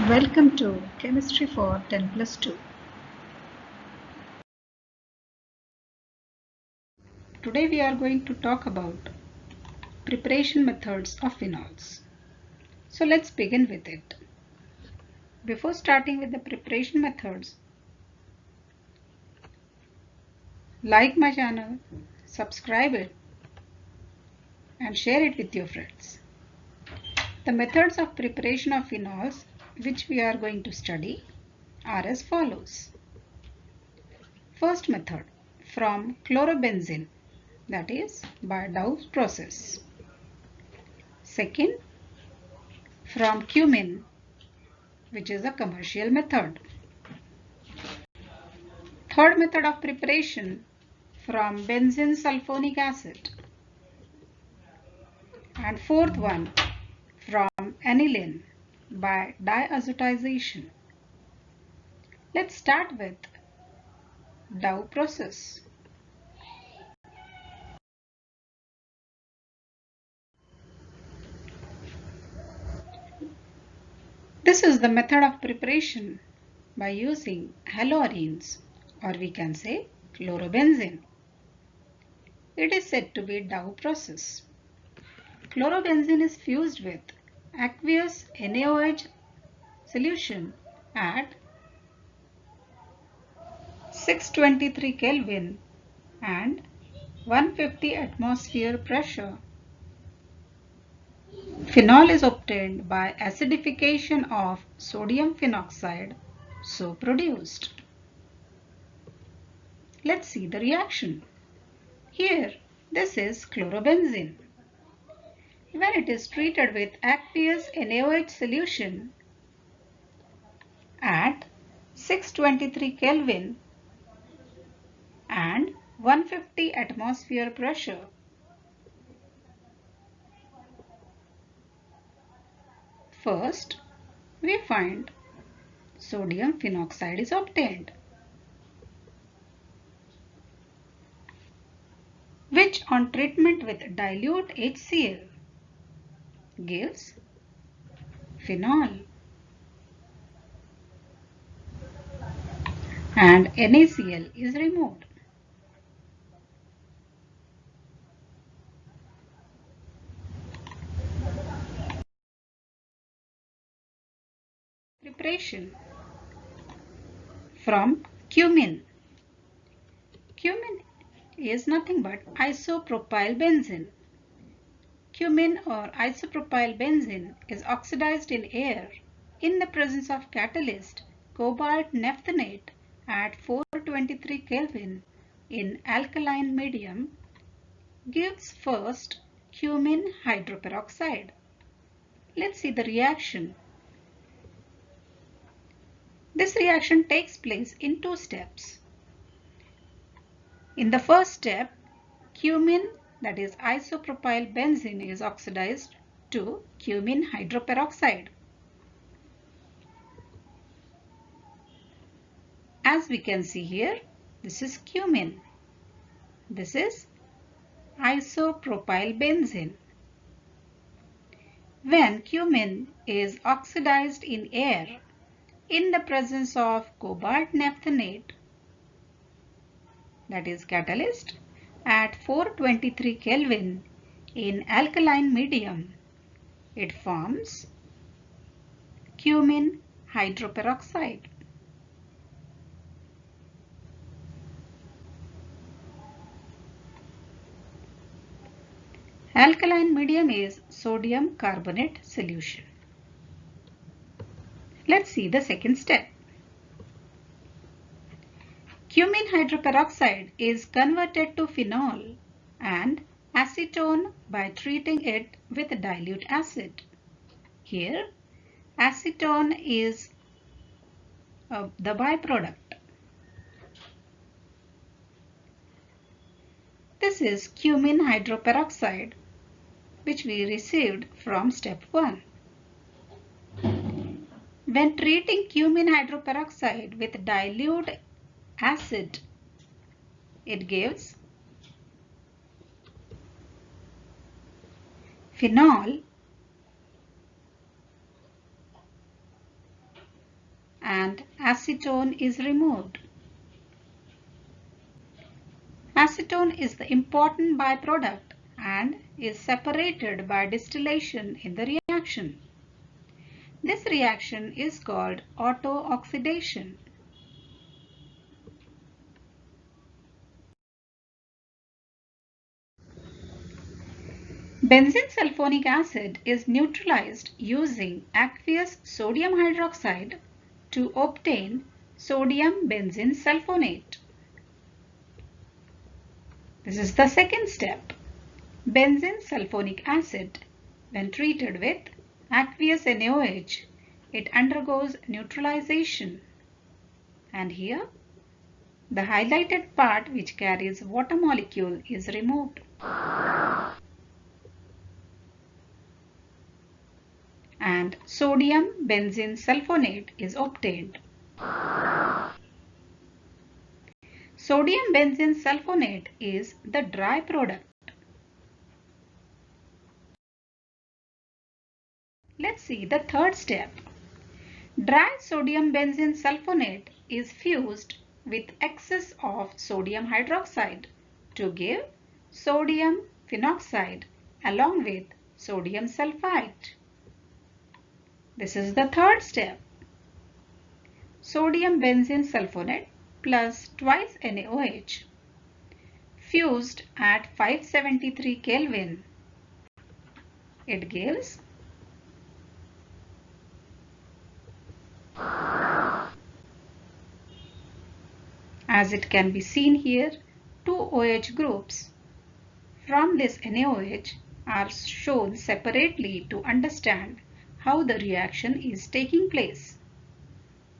Welcome to Chemistry for 10+2. Today we are going to talk about preparation methods of phenols. So let's begin with it. Before starting with the preparation methods, like my channel, subscribe it and share it with your friends. The methods of preparation of phenols which we are going to study are as follows. First method, from chlorobenzene, that is by Dow's process. Second, from Cumene, which is a commercial method. Third method of preparation, from benzene sulfonic acid. And fourth one, from aniline by diazotization. Let's start with Dow process. This is the method of preparation by using halogens, or we can say chlorobenzene. It is said to be Dow process. Chlorobenzene is fused with aqueous NaOH solution at 623 Kelvin and 150 atmosphere pressure. Phenol is obtained by acidification of sodium phenoxide, so produced. Let's see the reaction. Here, this is chlorobenzene. When it is treated with aqueous NaOH solution at 623 Kelvin and 150 atmosphere pressure, first we find sodium phenoxide is obtained, which on treatment with dilute HCl gives phenol, and NaCl is removed. Preparation from Cumene. Cumene is nothing but isopropylbenzene. Cumene or isopropylbenzene is oxidized in air in the presence of catalyst cobalt naphthanate at 423 Kelvin in alkaline medium, gives first Cumene hydroperoxide. Let's see the reaction. This reaction takes place in two steps. In the first step, Cumene, that is isopropylbenzene, is oxidized to Cumene hydroperoxide. As we can see here, this is Cumene. This is isopropylbenzene. When Cumene is oxidized in air in the presence of cobalt naphthanate, that is catalyst, at 423 Kelvin in alkaline medium, it forms Cumene hydroperoxide. Alkaline medium is sodium carbonate solution. Let's see the second step. Cumene hydroperoxide is converted to phenol and acetone by treating it with dilute acid. Here, acetone is the byproduct. This is Cumene hydroperoxide, which we received from step 1. When treating Cumene hydroperoxide with dilute acid, it gives phenol and acetone is removed. Acetone is the important byproduct and is separated by distillation in the reaction. This reaction is called auto-oxidation. Benzene sulfonic acid is neutralized using aqueous sodium hydroxide to obtain sodium benzene sulfonate. This is the second step. Benzene sulfonic acid, when treated with aqueous NaOH, it undergoes neutralization. And here, the highlighted part which carries water molecule is removed. And sodium benzene sulfonate is obtained. Sodium benzene sulfonate is the dry product. Let's see the third step. Dry sodium benzene sulfonate is fused with excess of sodium hydroxide to give sodium phenoxide along with sodium sulfite. This is the third step. Sodium benzene sulfonate plus twice NaOH fused at 573 Kelvin. It gives as it can be seen here, two OH groups from this NaOH are shown separately to understand how the reaction is taking place.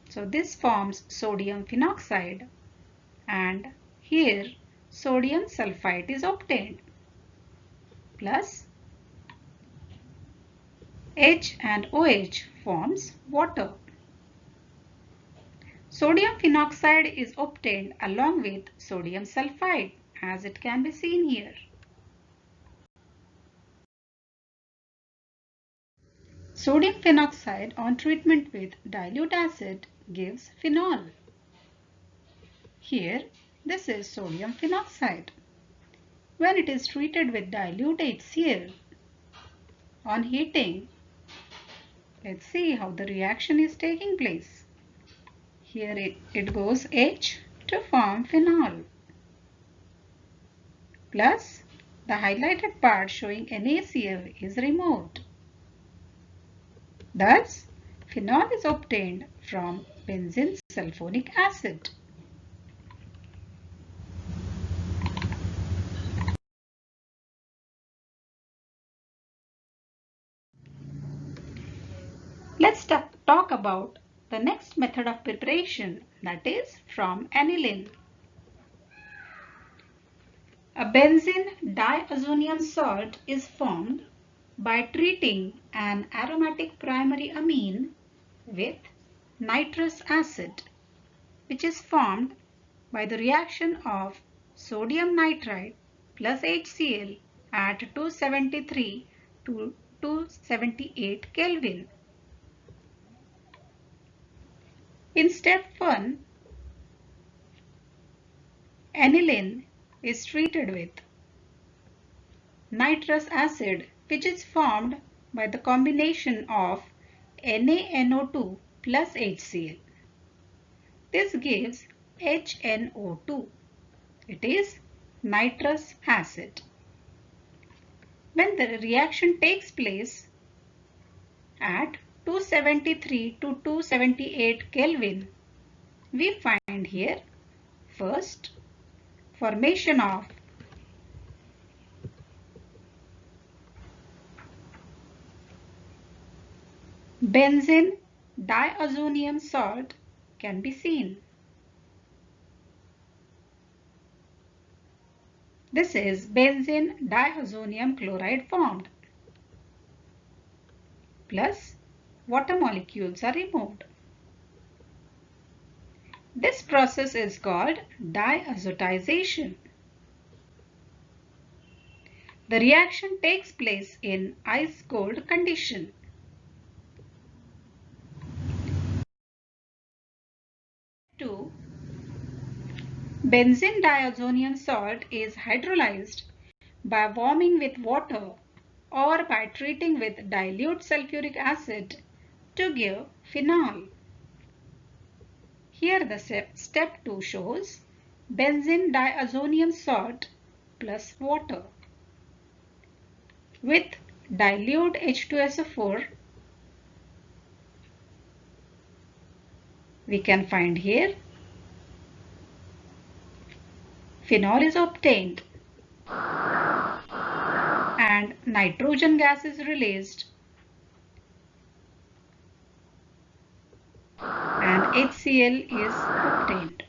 So this forms sodium phenoxide and here sodium sulfite is obtained plus H and OH forms water. Sodium phenoxide is obtained along with sodium sulfite as it can be seen here. Sodium phenoxide on treatment with dilute acid gives phenol. Here, this is sodium phenoxide. When it is treated with dilute HCl, on heating, let's see how the reaction is taking place. Here it goes H to form phenol plus the highlighted part showing NaCl is removed. Thus, phenol is obtained from benzene sulfonic acid. Let's talk about the next method of preparation, that is from aniline. A benzene diazonium salt is formed by treating an aromatic primary amine with nitrous acid, which is formed by the reaction of sodium nitrite plus HCl at 273 to 278 Kelvin. In step 1, aniline is treated with nitrous acid, which is formed by the combination of NaNO2 plus HCl. This gives HNO2. It is nitrous acid. When the reaction takes place at 273 to 278 Kelvin, we find here first formation of benzene diazonium salt can be seen. This is benzene diazonium chloride formed plus water molecules are removed. This process is called diazotization. The reaction takes place in ice-cold condition. Benzene diazonium salt is hydrolyzed by warming with water or by treating with dilute sulfuric acid to give phenol. Here the step 2 shows benzene diazonium salt plus water. With dilute H2SO4, we can find here phenol is obtained and nitrogen gas is released and HCl is obtained.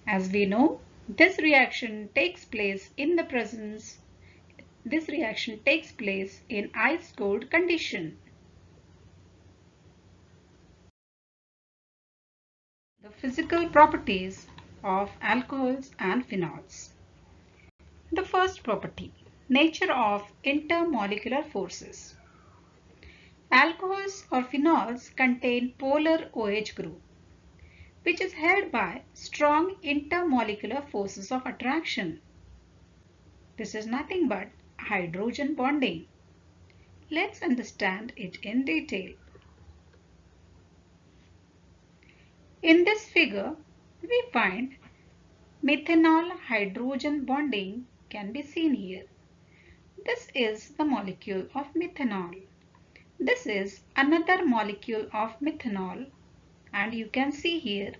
As we know, this reaction takes place in ice-cold condition. The physical properties of alcohols and phenols. The first property, nature of intermolecular forces. Alcohols or phenols contain polar OH group, which is held by strong intermolecular forces of attraction. This is nothing but hydrogen bonding. Let's understand it in detail. In this figure, we find methanol hydrogen bonding can be seen here. This is the molecule of methanol. This is another molecule of methanol, and you can see here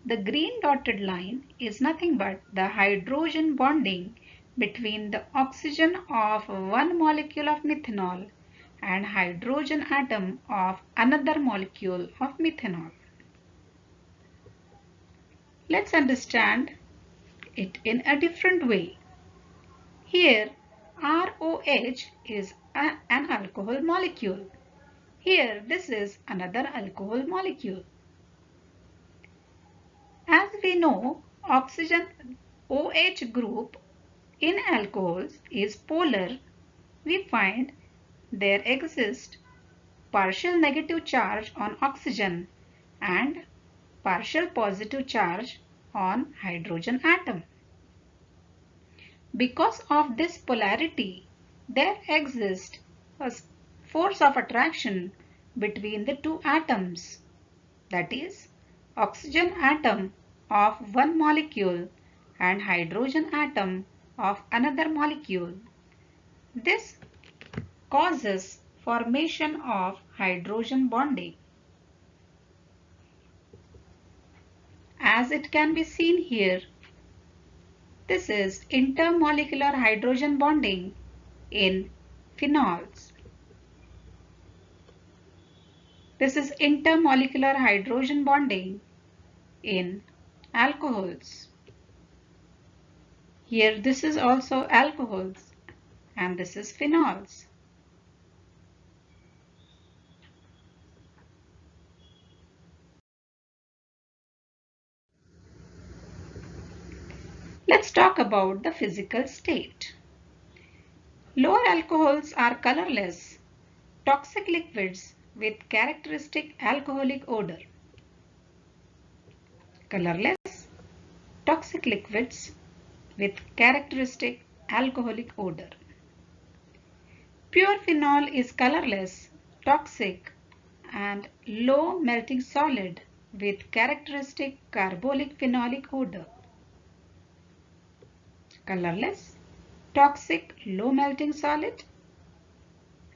the green dotted line is nothing but the hydrogen bonding between the oxygen of one molecule of methanol and hydrogen atom of another molecule of methanol. Let's understand it in a different way. Here ROH is an alcohol molecule. Here this is another alcohol molecule. As we know, oxygen OH group in alcohols is polar. We find there exists partial negative charge on oxygen and partial positive charge on hydrogen atom. Because of this polarity, there exists a force of attraction between the two atoms, that is, oxygen atom of one molecule and hydrogen atom of another molecule. This causes formation of hydrogen bonding. As it can be seen here, this is intermolecular hydrogen bonding in phenols. This is intermolecular hydrogen bonding in alcohols. Here this is also alcohols and this is phenols. Let's talk about the physical state. Lower alcohols are colorless, toxic liquids with characteristic alcoholic odor. Colorless, toxic liquids with characteristic alcoholic odor. Pure phenol is colorless, toxic, and low melting solid with characteristic carbolic phenolic odor. Colorless, toxic, low melting solid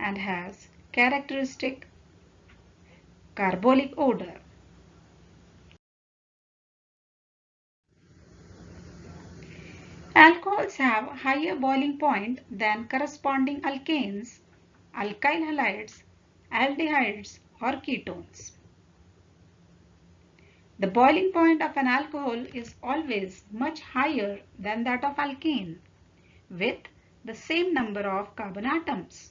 and has characteristic carbolic odor. Alcohols have higher boiling point than corresponding alkanes, alkyl halides, aldehydes or ketones. The boiling point of an alcohol is always much higher than that of alkane with the same number of carbon atoms.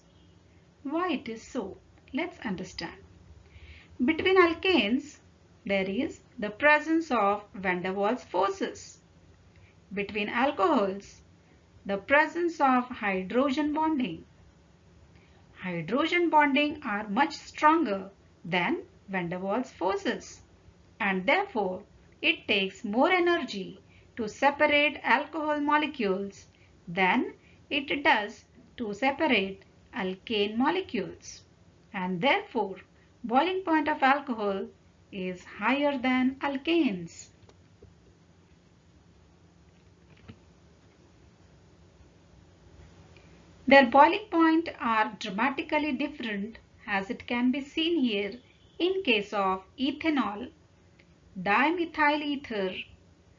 Why it is so? Let's understand. Between alkanes, there is the presence of van der Waals forces. Between alcohols, the presence of hydrogen bonding. Hydrogen bonding are much stronger than van der Waals forces, and therefore it takes more energy to separate alcohol molecules than it does to separate alkane molecules, and therefore boiling point of alcohol is higher than alkanes. Their boiling point are dramatically different, as it can be seen here in case of ethanol, dimethyl ether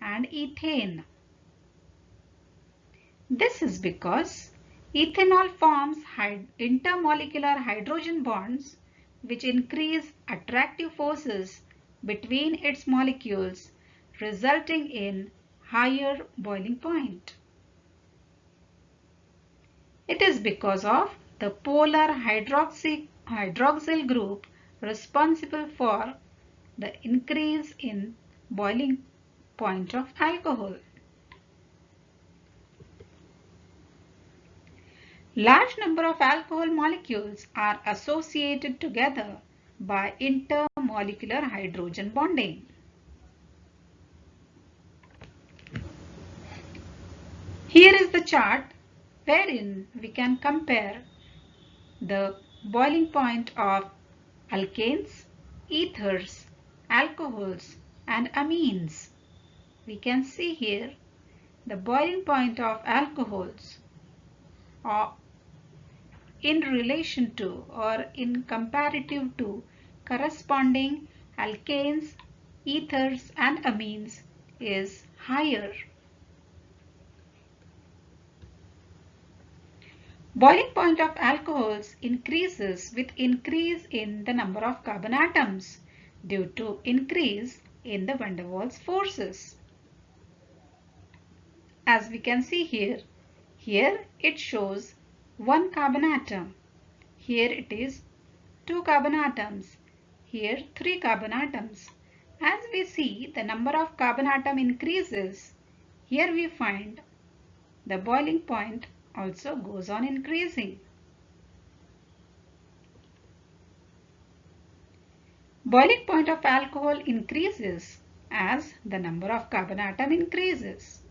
and ethane. This is because ethanol forms intermolecular hydrogen bonds which increase attractive forces between its molecules, resulting in higher boiling point. It is because of the polar hydroxyl group responsible for the increase in boiling point of alcohol. Large number of alcohol molecules are associated together by intermolecular hydrogen bonding. Here is the chart wherein we can compare the boiling point of alkanes, ethers, alcohols and amines. We can see here the boiling point of alcohols are in relation to or in comparative to corresponding alkanes, ethers and amines is higher. Boiling point of alcohols increases with increase in the number of carbon atoms due to increase in the van der Waals forces. As we can see here it shows 1 carbon atom. Here it is 2 carbon atoms. Here 3 carbon atoms. As we see the number of carbon atom increases, here we find the boiling point also goes on increasing. Boiling point of alcohol increases as the number of carbon atom increases.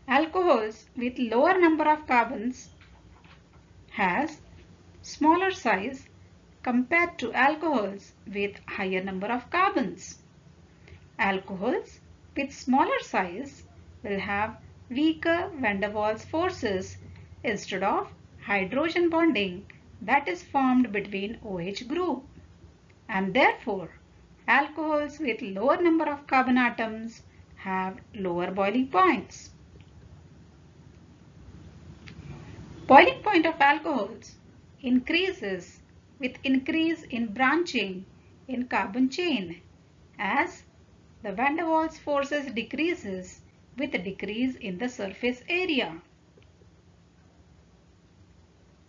Alcohols with lower number of carbons has smaller size compared to alcohols with higher number of carbons. Alcohols with smaller size will have weaker van der Waals forces instead of hydrogen bonding that is formed between OH group, and therefore alcohols with lower number of carbon atoms have lower boiling points. Boiling point of alcohols increases with increase in branching in carbon chain as the van der Waals forces decreases with a decrease in the surface area.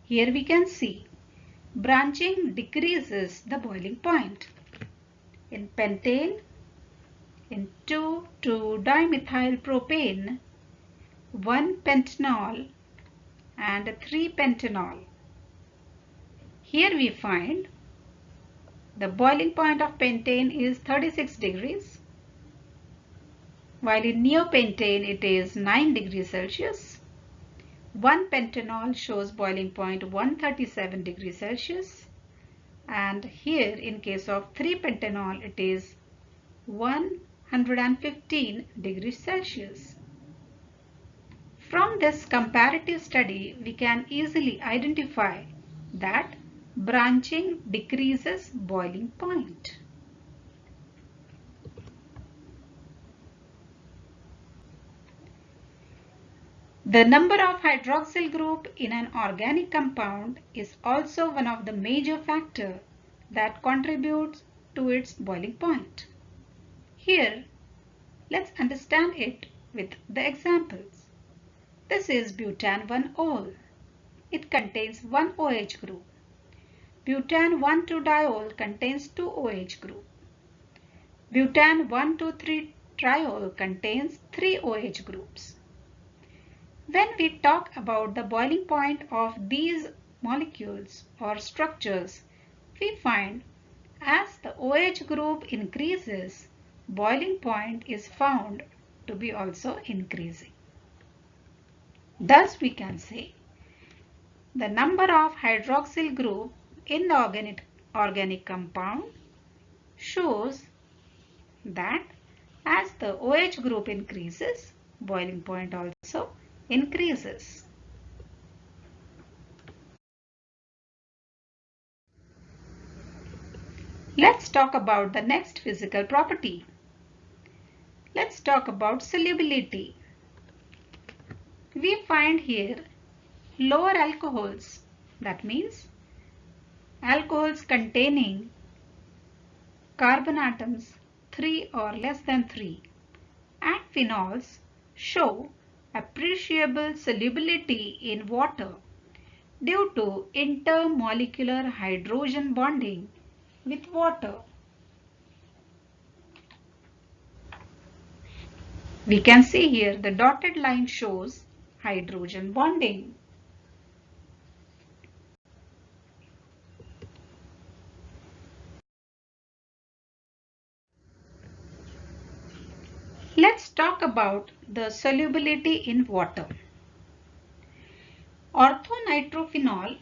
Here we can see branching decreases the boiling point. In pentane, in 2,2-dimethyl-propane, 1-pentanol and 3-pentanol. Here we find the boiling point of pentane is 36 degrees, while in neopentane it is 9 degrees Celsius. 1-pentanol shows boiling point 137 degrees Celsius, and here in case of 3-pentanol it is 115 degrees Celsius. From this comparative study we can easily identify that branching decreases boiling point. The number of hydroxyl group in an organic compound is also one of the major factors that contributes to its boiling point. Here, let's understand it with the examples. This is butan-1-ol. It contains 1 OH group. Butan-1,2-diol contains 2 OH group. Butan-1,2,3-triol contains 3 OH groups. When we talk about the boiling point of these molecules or structures, we find as the OH group increases, boiling point is found to be also increasing. Thus we can say the number of hydroxyl group in the organic compound shows that as the OH group increases, boiling point also increases. Let's talk about the next physical property. Let's talk about solubility. We find here lower alcohols, that means alcohols containing carbon atoms 3 or less than 3, and phenols show appreciable solubility in water due to intermolecular hydrogen bonding with water. We can see here the dotted line shows hydrogen bonding. Let's talk about the solubility in water. Orthonitrophenol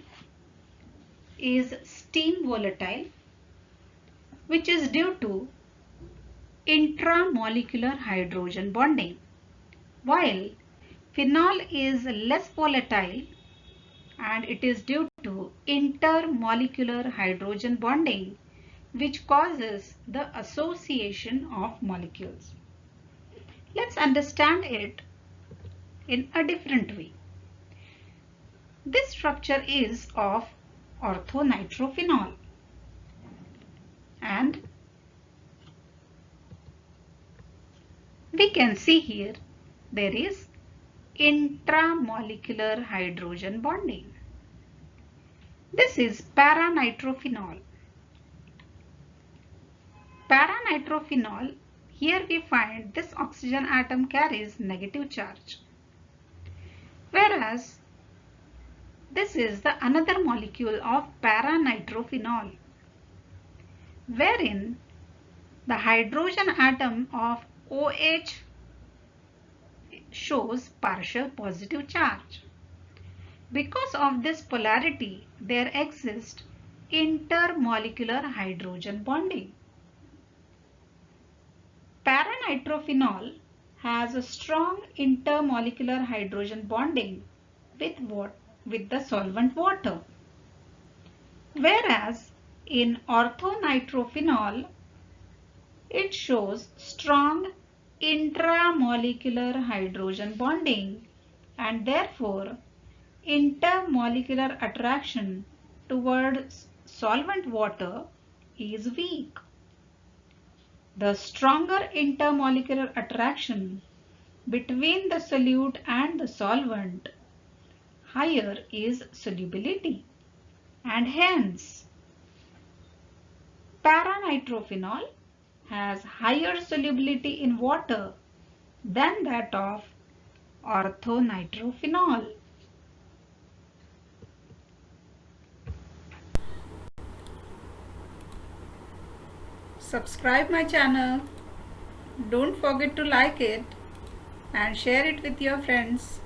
is steam volatile, which is due to intramolecular hydrogen bonding, while phenol is less volatile and it is due to intermolecular hydrogen bonding, which causes the association of molecules. Let's understand it in a different way. This structure is of orthonitrophenol, and we can see here there is intramolecular hydrogen bonding. This is paranitrophenol. Paranitrophenol, here we find this oxygen atom carries negative charge, whereas this is the another molecule of paranitrophenol, wherein the hydrogen atom of OH shows partial positive charge. Because of this polarity, there exists intermolecular hydrogen bonding. Paranitrophenol has a strong intermolecular hydrogen bonding with the solvent water, whereas in orthonitrophenol it shows strong intramolecular hydrogen bonding, and therefore intermolecular attraction towards solvent water is weak. The stronger intermolecular attraction between the solute and the solvent, higher is solubility, and hence paranitrophenol has higher solubility in water than that of orthonitrophenol. Subscribe my channel. Don't forget to like it and share it with your friends.